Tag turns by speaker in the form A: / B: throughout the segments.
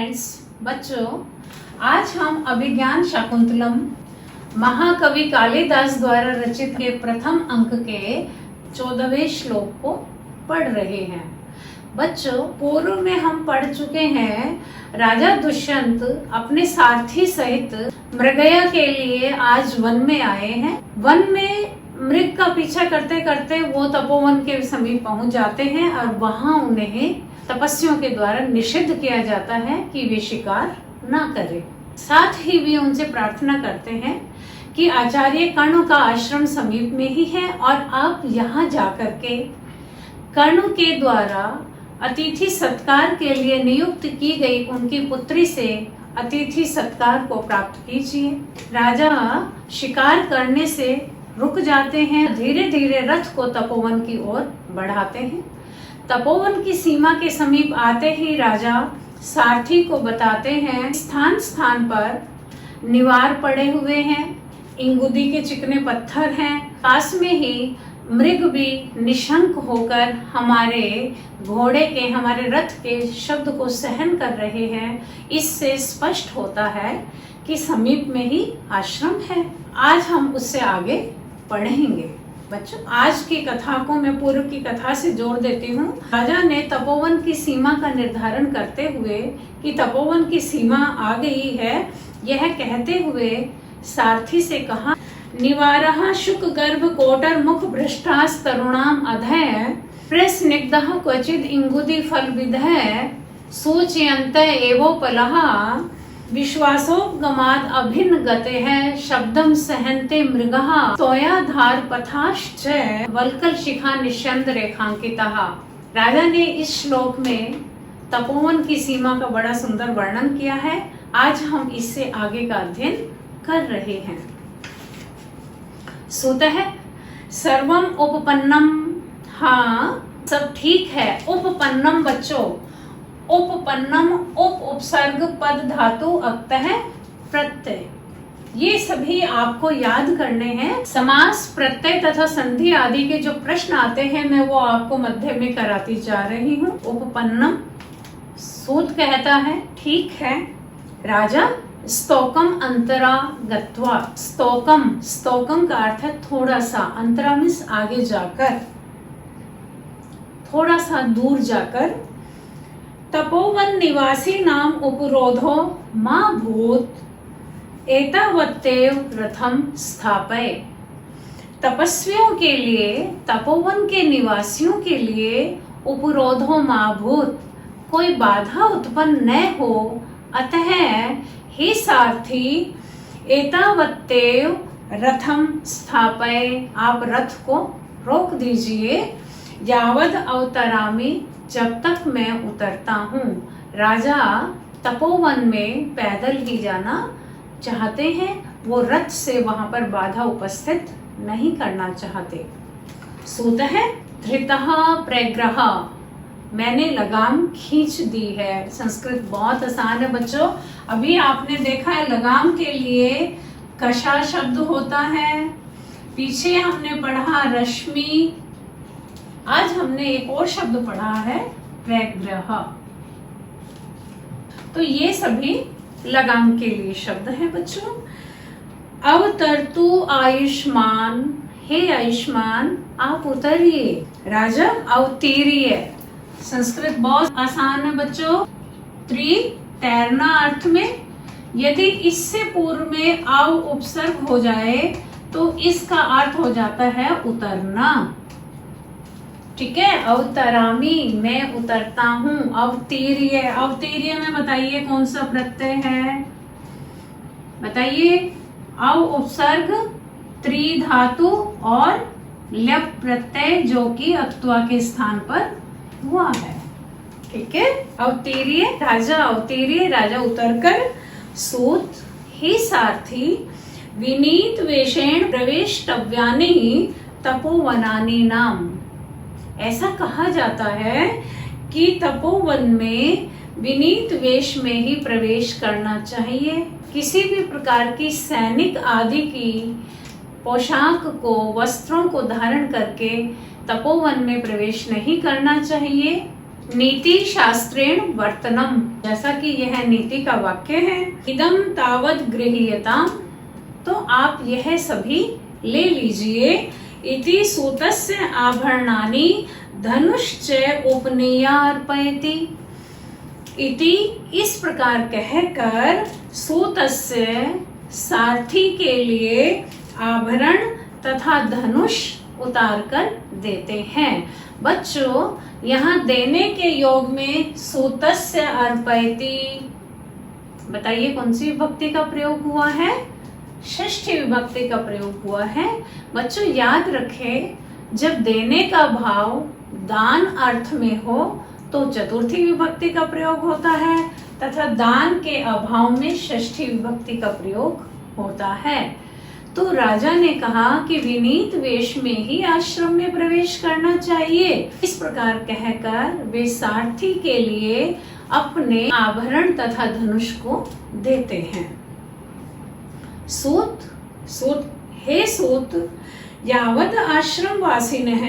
A: Friends, बच्चों, आज हम अभिज्ञान शाकुंतलम महाकवि कालिदास द्वारा रचित के प्रथम अंक के 14वें श्लोक को पढ़ रहे हैं। बच्चों, पूर्व में हम पढ़ चुके हैं राजा दुष्यंत अपने सारथी सहित मृगया के लिए आज वन में आए हैं। वन में मृग का पीछा करते करते वो तपोवन के समीप पहुंच जाते हैं और वहां उन्हें तपस्वियों के द्वारा निषिद्ध किया जाता है कि वे शिकार ना करें। साथ ही वे उनसे प्रार्थना करते हैं कि आचार्य कर्ण का आश्रम समीप में ही है और आप यहाँ जाकर के कर्ण के द्वारा अतिथि सत्कार के लिए नियुक्त की गई उनकी पुत्री से अतिथि सत्कार को प्राप्त कीजिए। राजा शिकार करने से रुक जाते हैं, धीरे धीरे रथ को तपोवन की ओर बढ़ाते हैं। तपोवन की सीमा के समीप आते ही राजा सारथी को बताते हैं स्थान स्थान पर निवार पड़े हुए हैं, इंगुदी के चिकने पत्थर हैं। पास में ही मृग भी निशंक होकर हमारे रथ के शब्द को सहन कर रहे हैं। इससे स्पष्ट होता है कि समीप में ही आश्रम है। आज हम उससे आगे पढ़ेंगे। बच्चों, आज की कथा को मैं पूर्व की कथा से जोड़ देती हूँ। राजा ने तपोवन की सीमा का निर्धारण करते हुए कि तपोवन की सीमा आ गई है, यह कहते हुए सारथी से कहा, निवारः शुक गर्भ कोटर मुख भ्रष्टास तरुणाम अधय प्रस्निग्धः क्वचिद इंगुदी फल विधय सूचयन्त एवोपलः विश्वासोपगमाद अभिन्न गते है शब्दम सहन्ते मृगः तोयाधार पथाश्च वल्कल शिखा निश्चंद रेखांकितः। राजा ने इस श्लोक में तपोवन की सीमा का बड़ा सुंदर वर्णन किया है। आज हम इससे आगे का अध्ययन कर रहे हैं। सुतः सर्वम उपपन्नम, हाँ सब ठीक है। उपपन्नम बच्चों, उपपन्नम उपसर्ग पद धातु अक्तः प्रत्यय, ये सभी आपको याद करने हैं। समास प्रत्यय तथा संधि आदि के जो प्रश्न आते हैं मैं वो आपको मध्य में कराती जा रही हूँ। उपपन्नम, सूत कहता है ठीक है। राजा स्तोकम अंतरा गत्वा, स्तोकम का अर्थ है थोड़ा सा, अंतरा मीन्स आगे जाकर, थोड़ा सा दूर जाकर। तपोवन निवासी नाम उपरोधो मां भूत एतावत्तेव रथम स्थापय। तपस्वियों के लिए, तपोवन के निवासियों के लिए उपरोधो मां भूत, कोई बाधा उत्पन्न न हो, अतः हे सारथी एतावत्तेव रथम स्थापय, आप रथ को रोक दीजिए। यावद अवतरामि, जब तक मैं उतरता हूँ। राजा तपोवन में पैदल ही जाना चाहते हैं, वो रथ से वहां पर बाधा उपस्थित नहीं करना चाहते। सूतः धृतः प्रग्रह, मैंने लगाम खींच दी है। संस्कृत बहुत आसान है बच्चों। अभी आपने देखा है लगाम के लिए कशा शब्द होता है, पीछे हमने पढ़ा रश्मि, आज हमने एक और शब्द पढ़ा है प्रग्रह। तो ये सभी लगाम के लिए शब्द हैं बच्चों। अवतरतु आयुष्मान, हे आयुष्मान आप उतरिए। राजा अवतीर्य, संस्कृत बहुत आसान है बच्चों। त्री तैरना अर्थ में, यदि इससे पूर्व में आव उपसर्ग हो जाए तो इसका अर्थ हो जाता है उतरना। ठीक है, अवतरामी, मैं उतरता हूँ। अवतीर्य, अवतीर्य में बताइए कौन सा प्रत्यय है, बताइए। अव उपसर्ग, त्रि धातु और ल्यप प्रत्यय जो कि अक्त्वा के स्थान पर हुआ है। ठीक है, अवतीर्य, राजा अवतीर्य, राजा उतरकर। सूत, हे सारथी विनीत वेशेण प्रवेष्टव्यानि तपोवनानि नाम, ऐसा कहा जाता है कि तपोवन में विनीत वेश में ही प्रवेश करना चाहिए। किसी भी प्रकार की सैनिक आदि की पोशाक को, वस्त्रों को धारण करके तपोवन में प्रवेश नहीं करना चाहिए। नीति शास्त्रेण वर्तनम, जैसा कि यह नीति का वाक्य है। इदम तावद गृह्यताम, तो आप यह सभी ले लीजिए। इति सूतस्य आभरणानि धनुश्च उपनेयार्पयति। इति इस प्रकार कहकर सूतस्य सारथी के लिए आभरण तथा धनुष उतार कर देते हैं। बच्चों, यहाँ देने के योग में सूतस्य अर्पयति, बताइए कौन सी विभक्ति का प्रयोग हुआ है? षष्ठी विभक्ति का प्रयोग हुआ है। बच्चों याद रखें, जब देने का भाव दान अर्थ में हो तो चतुर्थी विभक्ति का प्रयोग होता है तथा दान के अभाव में षष्ठी विभक्ति का प्रयोग होता है। तो राजा ने कहा कि विनीत वेश में ही आश्रम में प्रवेश करना चाहिए। इस प्रकार कहकर वे सारथी के लिए अपने आभरण तथा धनुष को देते हैं। सूत हे सूत, यावद आश्रम वासिनः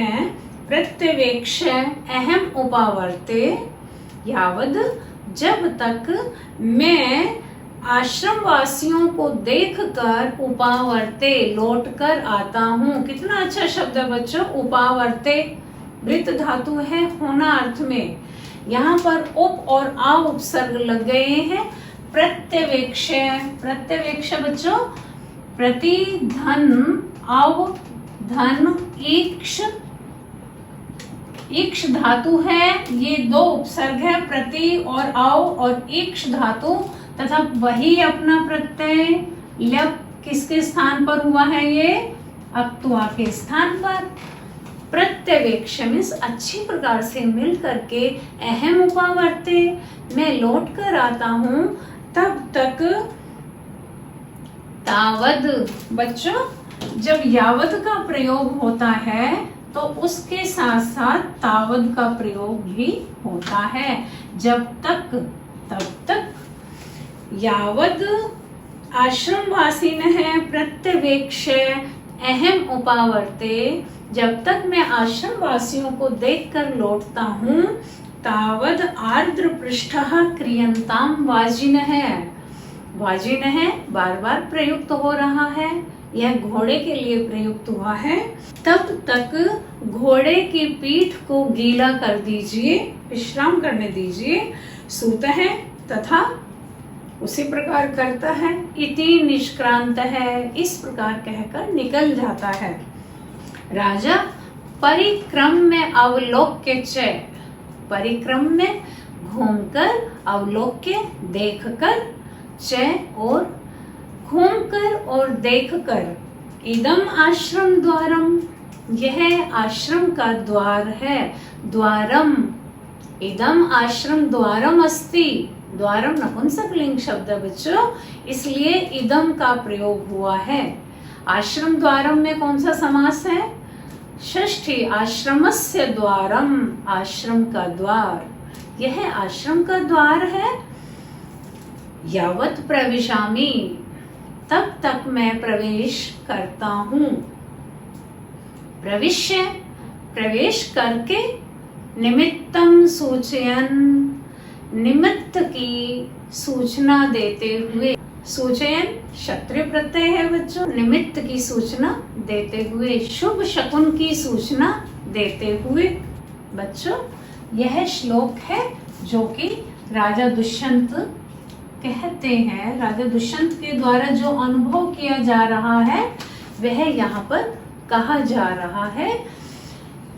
A: प्रत्यवेक्ष्य अहम उपावर्ते, यावद जब तक मैं आश्रम वासियों को देखकर उपावर्ते लौट कर आता हूँ। कितना अच्छा शब्द है बच्चों, उपावर्ते वृत्त धातु है होना अर्थ में। यहाँ पर उप और आ उपसर्ग लग गए हैं। प्रत्यवेक्ष, प्रत्यवेक्ष बच्चों प्रति धन आव धन ईक्ष, ईक्ष धातु है, ये दो उपसर्ग है, प्रति और आव और ईक्ष धातु तथा वही अपना प्रत्यय ल्यप किसके स्थान पर हुआ है? ये अक्तुआ के स्थान पर। प्रत्यवेक्ष मीन्स अच्छी प्रकार से मिल करके, अहम उपावर्ते मैं लौट कर आता हूँ, तब तक तावद। बच्चों जब यावद का प्रयोग होता है तो उसके साथ साथ तावद का प्रयोग भी होता है। जब तक तब तक, यावद आश्रमवासिनः प्रत्यवेक्ष्य अहम उपावर्ते, जब तक मैं आश्रम वासियों को देखकर लौटता हूँ, तावद आर्द्र पृष्ठः क्रियन्ताम वाजिनः। वाजिनः बार बार प्रयुक्त हो रहा है, यह घोड़े के लिए प्रयुक्त हुआ है। तब तक घोड़े की पीठ को गीला कर दीजिए, विश्राम करने दीजिए। सूतः तथा उसी प्रकार करता है। इति निष्क्रांत है, इस प्रकार कहकर निकल जाता है। राजा परिक्रम में अवलोक्य च, परिक्रम में घूमकर, अवलोक्य देखकर, च और घूमकर और देखकर, इदम आश्रम द्वारम, यह आश्रम का द्वार है। द्वारम, इदम आश्रम द्वारम अस्ति, द्वारम नपुंसक लिंग शब्द है बच्चों, इसलिए इदम का प्रयोग हुआ है। आश्रम द्वारम में कौन सा समास है? षष्ठी, आश्रमस्य द्वारम, आश्रम का द्वार, यह आश्रम का द्वार है। यावत प्रविशामि, तब तक मैं प्रवेश करता हूँ। प्रविश्य प्रवेश करके, निमित्तम सूचयन, निमित्त की सूचना देते हुए, सूचयन क्षत्रिय प्रत्यय है बच्चों, निमित्त की सूचना देते हुए, शुभ शकुन की सूचना देते हुए। बच्चों यह श्लोक है जो कि राजा दुष्यंत कहते हैं, राजा दुष्यंत के द्वारा जो अनुभव किया जा रहा है वह यहाँ पर कहा जा रहा है।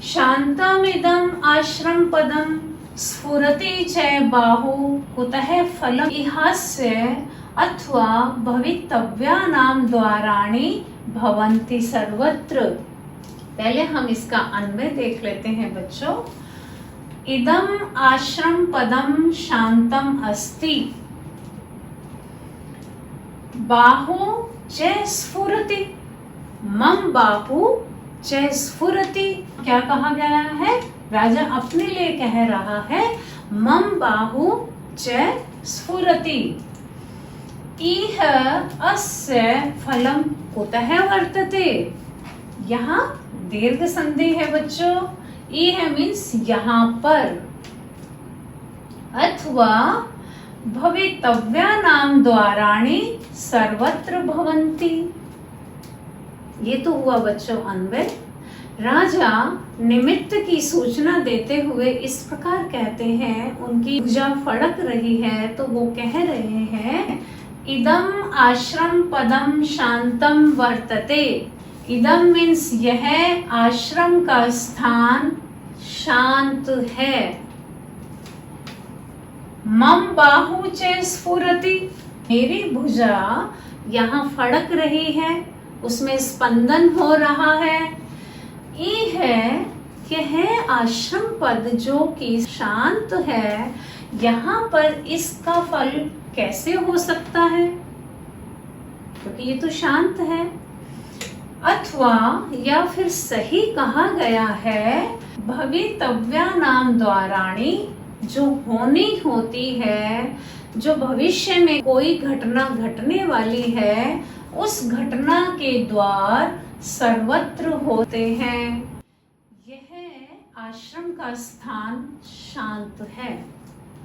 A: शांतमिदं आश्रम पदम स्फुरति च बाहु कुतः फलम इहास्य अथवा भवितव्यानां द्वाराणि भवन्ति सर्वत्र। पहले हम इसका अन्वय देख लेते हैं बच्चों। इदम आश्रम पदम शांतम अस्ति, बाहु च स्फुरति, मम बाहु च स्फुरति। क्या कहा गया है? राजा अपने लिए कह रहा है, मम बाहु च स्फुरति, इह अस्य फलम कुतः वर्तते। यहाँ दीर्घ संधि है बच्चों, इह मीन्स यहाँ पर, अथवा भवितव्यानां द्वाराणि सर्वत्र भवन्ति। ये तो हुआ बच्चों अन्वय। राजा निमित्त की सूचना देते हुए इस प्रकार कहते हैं, उनकी भुजा फड़क रही है तो वो कह रहे हैं, इदम आश्रम पदम शांतम वर्तते। इदम मीन्स यह आश्रम का स्थान शांत है। मम बाहु च स्फुरति, मेरी भुजा यहाँ फड़क रही है, उसमें स्पंदन हो रहा है। ये है कि है आश्रम पद जो कि शांत है, यहाँ पर इसका फल कैसे हो सकता है, क्योंकि ये तो शांत है। अथवा या फिर सही कहा गया है, भवितव्यानां द्वाराणि, जो होनी होती है, जो भविष्य में कोई घटना घटने वाली है, उस घटना के द्वार सर्वत्र होते हैं। यह आश्रम का स्थान शांत है।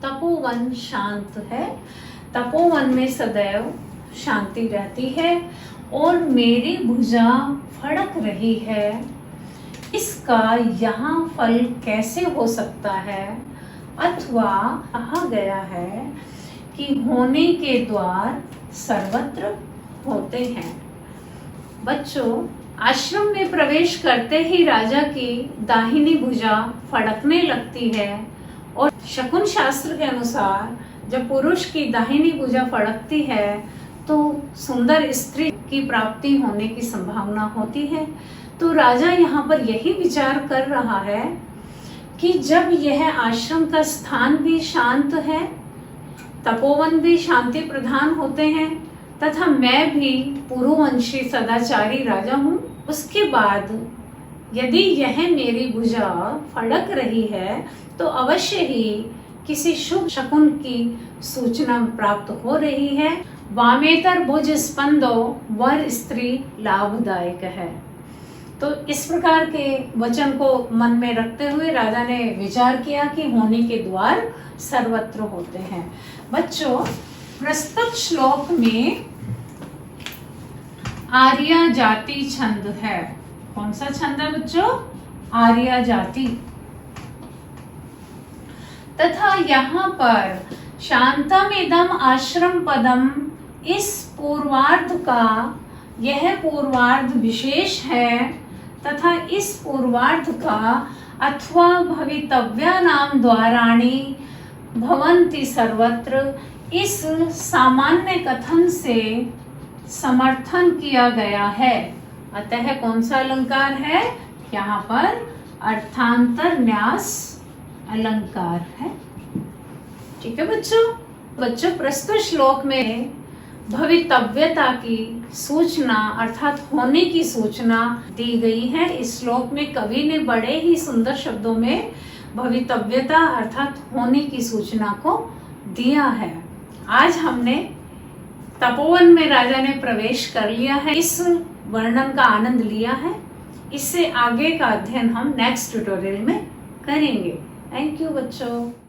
A: तपोवन शांत है, तपोवन में सदैव शांति रहती है। और मेरी भुजा फड़क रही है, इसका यहाँ फल कैसे हो सकता है। अथवा कहा गया है कि होने के द्वार सर्वत्र होते हैं। बच्चों, आश्रम में प्रवेश करते ही राजा की दाहिनी भुजा फड़कने लगती है। और शकुन शास्त्र के अनुसार जब पुरुष की दाहिनी भुजा फड़कती है तो सुंदर स्त्री की प्राप्ति होने की संभावना होती है। तो राजा यहाँ पर यही विचार कर रहा है कि जब यह आश्रम का स्थान भी शांत है, तपोवन भी शांति प्रधान होते हैं, तथा मैं भी पुरुवंशी सदाचारी राजा हूँ, उसके बाद यदि यह मेरी भुजा फड़क रही है तो अवश्य ही किसी शुभ शकुन की सूचना प्राप्त हो रही है। वामेतर भुज स्पंदो वर स्त्री लाभदायक है। तो इस प्रकार के वचन को मन में रखते हुए राजा ने विचार किया कि होने के द्वार सर्वत्र होते हैं। बच्चों, प्रस्तुत श्लोक में आर्या जाति छंद है। कौन सा छंद है बच्चों? आर्या जाति। तथा यहाँ पर शांतम इदम आश्रम पदम, इस पूर्वार्ध का यह पूर्वार्ध विशेष है। तथा इस पूर्वार्ध का अथवा भवितव्यानां द्वाराणि भवन्ति सर्वत्र, इस सामान्य कथन से समर्थन किया गया है। अतः कौन सा अलंकार है? यहाँ पर अर्थांतर न्यास अलंकार है। ठीक है बच्चों, प्रस्तुत श्लोक में भवितव्यता की सूचना अर्थात होने की सूचना दी गई है। इस श्लोक में कवि ने बड़े ही सुंदर शब्दों में भवितव्यता अर्थात होने की सूचना को दिया है। आज हमने तपोवन में राजा ने प्रवेश कर लिया है, इस वर्णन का आनंद लिया है। इससे आगे का अध्ययन हम नेक्स्ट ट्यूटोरियल में करेंगे। थैंक यू बच्चों।